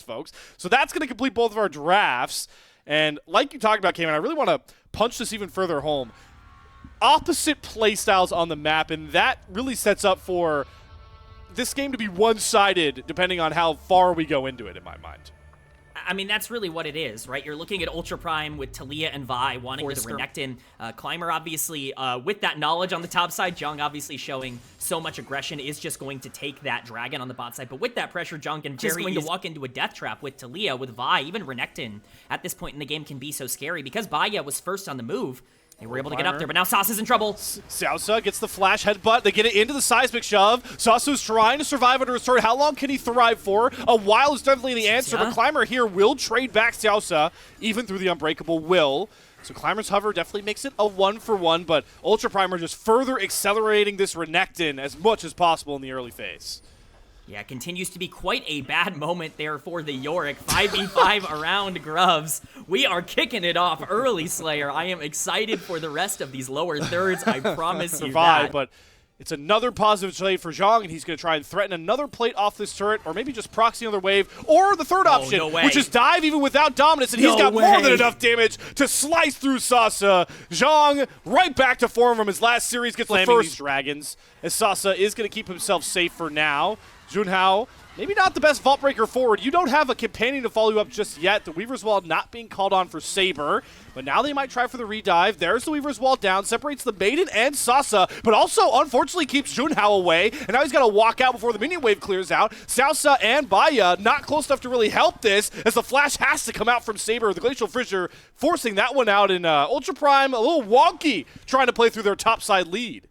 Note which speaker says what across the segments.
Speaker 1: folks. So that's going to complete both of our drafts. And like you talked about, Cayman, I really want to punch this even further home. Opposite playstyles on the map, and that really sets up for this game to be one-sided depending on how far we go into it, in my mind.
Speaker 2: I mean, that's really what it is, right? You're looking at Ultra Prime with Taliyah and Vi wanting the Renekton. Climber, obviously, with that knowledge on the top side, Jung obviously showing so much aggression is just going to take that Dragon on the bot side. But with that pressure, Jung can just going to walk into a death trap with Taliyah, with Vi, even Renekton at this point in the game can be so scary because Baya was first on the move. They were able to get up there, but now Sauce's in trouble.
Speaker 1: Sauce gets the flash headbutt. They get it into the seismic shove. Sauce's trying to survive under his sword. How long can he thrive for? A while is definitely the answer, but Climber here will trade back Sauce, even through the Unbreakable will. So Climber's hover definitely makes it a 1-for-1, but Ultra Primer just further accelerating this Renekton as much as possible in the early phase.
Speaker 2: Yeah, continues to be quite a bad moment there for the Yorick. 5v5 around Grubs. We are kicking it off early, Slayer. I am excited for the rest of these lower thirds, I promise you that.
Speaker 1: But it's another positive trade for Zhang, and he's going to try and threaten another plate off this turret, or maybe just proxy another wave, or the third option, which is dive even without dominance, and he's got more than enough damage to slice through Sasa. Zhang right back to form from his last series, gets the first dragons, as Sasa is going to keep himself safe for now. Junhao, maybe not the best Vault Breaker forward. You don't have a companion to follow you up just yet. The Weaver's Wall not being called on for Saber, but now they might try for the redive. There's the Weaver's Wall down, separates the Maiden and Sasa, but also unfortunately keeps Junhao away, and now he's got to walk out before the minion wave clears out. Sausa and Baya not close enough to really help this, as the flash has to come out from Saber. The Glacial Fissure forcing that one out, in Ultra Prime a little wonky, trying to play through their topside lead.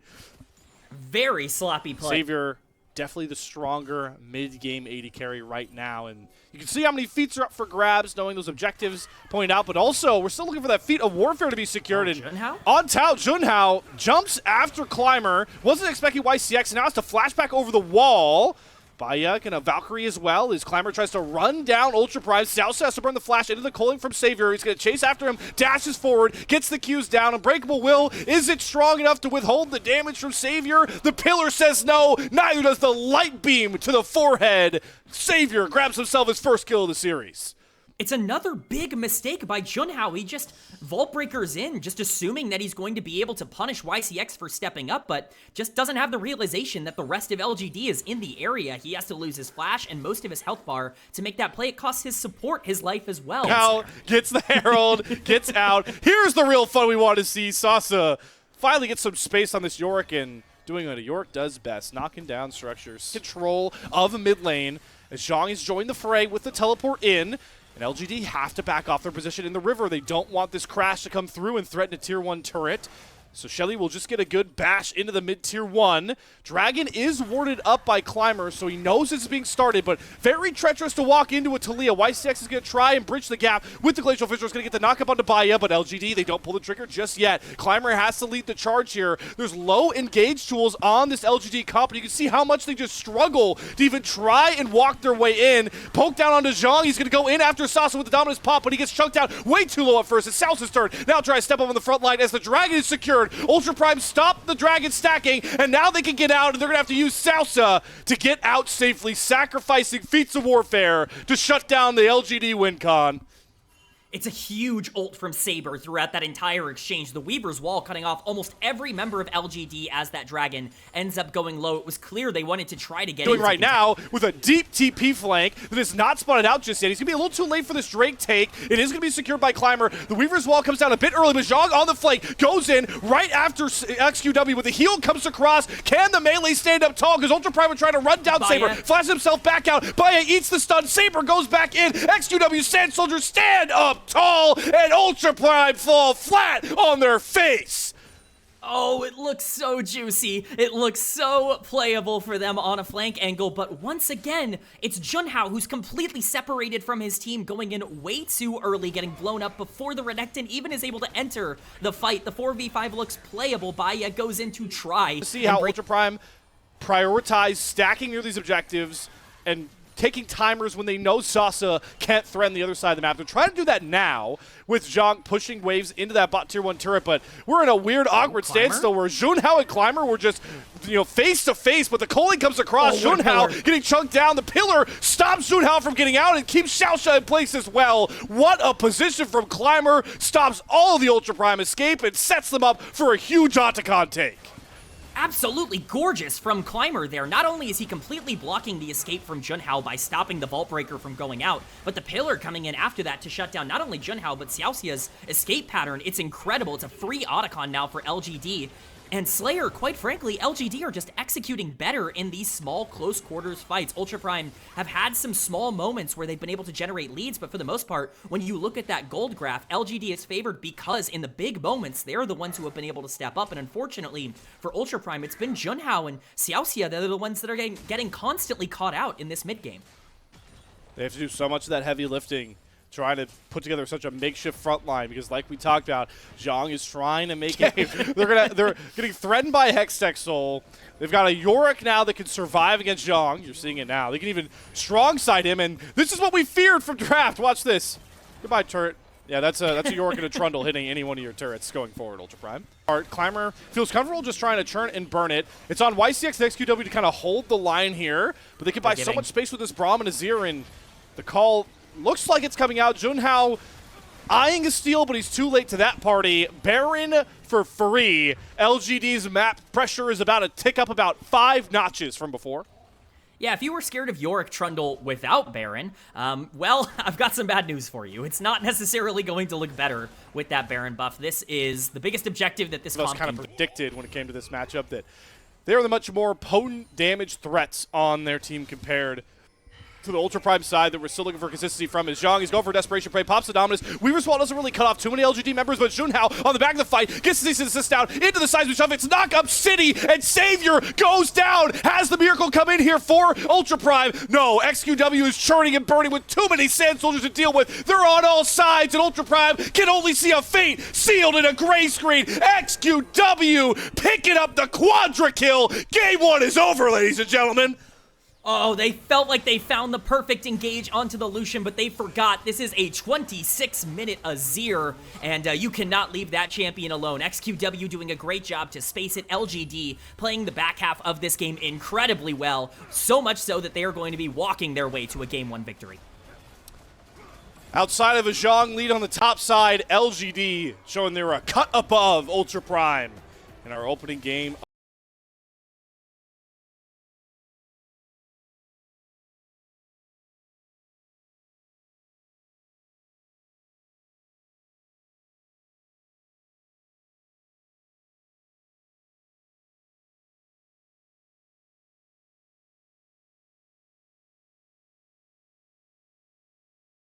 Speaker 2: Very sloppy play.
Speaker 1: Savior definitely the stronger mid-game AD carry right now, and you can see how many feats are up for grabs, knowing those objectives pointed out, but also we're still looking for that feat of warfare to be secured.
Speaker 2: Junhao?
Speaker 1: On tout, Junhao jumps after Climber, wasn't expecting YCX, and now has to flash back over the wall. Baya gonna Valkyrie as well, as Climber tries to run down Ultra Prime. Sauce has to burn the flash into the culling from Savior. He's gonna chase after him, dashes forward, gets the Qs down. Unbreakable will, is it strong enough to withhold the damage from Savior? The pillar says no, neither does the light beam to the forehead. Savior grabs himself his first kill of the series.
Speaker 2: It's another big mistake by Junhao. He just Vault Breakers in, just assuming that he's going to be able to punish YCX for stepping up, but just doesn't have the realization that the rest of LGD is in the area. He has to lose his flash and most of his health bar to make that play. It costs his support his life as well.
Speaker 1: Now gets the Herald, gets out. Here's the real fun we want to see. Sasa finally gets some space on this Yorick, and doing what a Yorick does best, knocking down structures. Control of the mid lane, as Zhang is joined the fray with the teleport in. And LGD have to back off their position in the river. They don't want this crash to come through and threaten a tier 1 turret. So Shelly will just get a good bash into the mid-tier 1. Dragon is warded up by Climber, so he knows it's being started, but very treacherous to walk into a Taliyah. YCX is going to try and bridge the gap with the Glacial Fissure. Is going to get the knock-up onto Baya, but LGD, they don't pull the trigger just yet. Climber has to lead the charge here. There's low engage tools on this LGD comp, and you can see how much they just struggle to even try and walk their way in. Poke down onto Zhang. He's going to go in after Sasa with the dominance pop, but he gets chunked out way too low at first. It's South's turn. Now try to step up on the front line as the Dragon is secured. Ultra Prime stopped the Dragon stacking, and now they can get out, and they're going to have to use Sausa to get out safely, sacrificing feats of warfare to shut down the LGD win con.
Speaker 2: It's a huge ult from Saber throughout that entire exchange. The Weaver's Wall cutting off almost every member of LGD as that Dragon ends up going low. It was clear they wanted to try to get
Speaker 1: doing right now with a deep TP flank that is not spotted out just yet. He's going to be a little too late for this Drake take. It is going to be secured by Climber. The Weaver's Wall comes down a bit early, but Zhang on the flank goes in right after XQW with the heal comes across. Can the melee stand up tall? Because Ultra Prime would try to run down Saber. Flashes himself back out. Baya eats the stun. Saber goes back in. XQW Sand Soldier stand up tall, and Ultra Prime fall flat on their face.
Speaker 2: Oh, it looks so juicy. It looks so playable for them on a flank angle, but once again, it's Junhao who's completely separated from his team, going in way too early, getting blown up before the Renekton even is able to enter the fight. The 4v5 looks playable. Baya goes in to try.
Speaker 1: See how Ultra Prime prioritize stacking near these objectives and taking timers when they know Sasa can't threaten the other side of the map. They're trying to do that now with Zhang pushing waves into that bot tier 1 turret, but we're in a weird, awkward standstill where Junhao and Climber were just, face to face, but the Coley comes across. Junhao getting chunked down. The pillar stops Junhao from getting out and keeps Xiaosha in place as well. What a position from Climber. Stops all of the Ultra Prime escape and sets them up for a huge Otacon take.
Speaker 2: Absolutely gorgeous from Climber there. Not only is he completely blocking the escape from Junhao by stopping the Vault Breaker from going out, but the pillar coming in after that to shut down not only Junhao, but Xiaoxia's escape pattern. It's incredible. It's a free Otacon now for LGD. And Slayer, quite frankly, LGD are just executing better in these small, close quarters fights. Ultra Prime have had some small moments where they've been able to generate leads, but for the most part, when you look at that gold graph, LGD is favored because in the big moments, they're the ones who have been able to step up. And unfortunately, for Ultra Prime, it's been Junhao and Xiaoxia that are the ones that are getting constantly caught out in this mid game.
Speaker 1: They have to do so much of that heavy lifting, trying to put together such a makeshift front line, because like we talked about, Zhang is trying to make it. They're getting threatened by Hextech Soul. They've got a Yorick now that can survive against Zhang. You're seeing it now. They can even strong side him, and this is what we feared from draft. Watch this. Goodbye, turret. Yeah, that's a Yorick and a Trundle hitting any one of your turrets going forward, Ultra Prime. Climber feels comfortable just trying to churn and burn it. It's on YCX and XQW to kind of hold the line here, but they can buy so much space with this Braum and Azir, and the call looks like it's coming out. Junhao eyeing a steal, but he's too late to that party. Baron for free. LGD's map pressure is about to tick up about 5 notches from before.
Speaker 2: Yeah, if you were scared of Yorick Trundle without Baron, well, I've got some bad news for you. It's not necessarily going to look better with that Baron buff. This is the biggest objective that this comp
Speaker 1: kind of predicted when it came to this matchup, that they are the much more potent damage threats on their team compared to the Ultra Prime side that we're still looking for consistency from. Is Zhang. He's going for a Desperation Play, pops the Dominus. Weaverswall doesn't really cut off too many LGD members, but Junhao on the back of the fight gets the decent assist down into the seismic shove. It's Knock Up City, and Savior goes down. Has the miracle come in here for Ultra Prime? No, XQW is churning and burning with too many Sand Soldiers to deal with. They're on all sides, and Ultra Prime can only see a fate sealed in a gray screen. XQW picking up the quadra kill. Game 1 is over, ladies and gentlemen.
Speaker 2: Oh, they felt like they found the perfect engage onto the Lucian, but they forgot this is a 26-minute Azir, and you cannot leave that champion alone. XQW doing a great job to space it. LGD playing the back half of this game incredibly well, so much so that they are going to be walking their way to a Game 1 victory.
Speaker 1: Outside of a Zhang lead on the top side, LGD showing they're a cut above Ultra Prime in our opening game.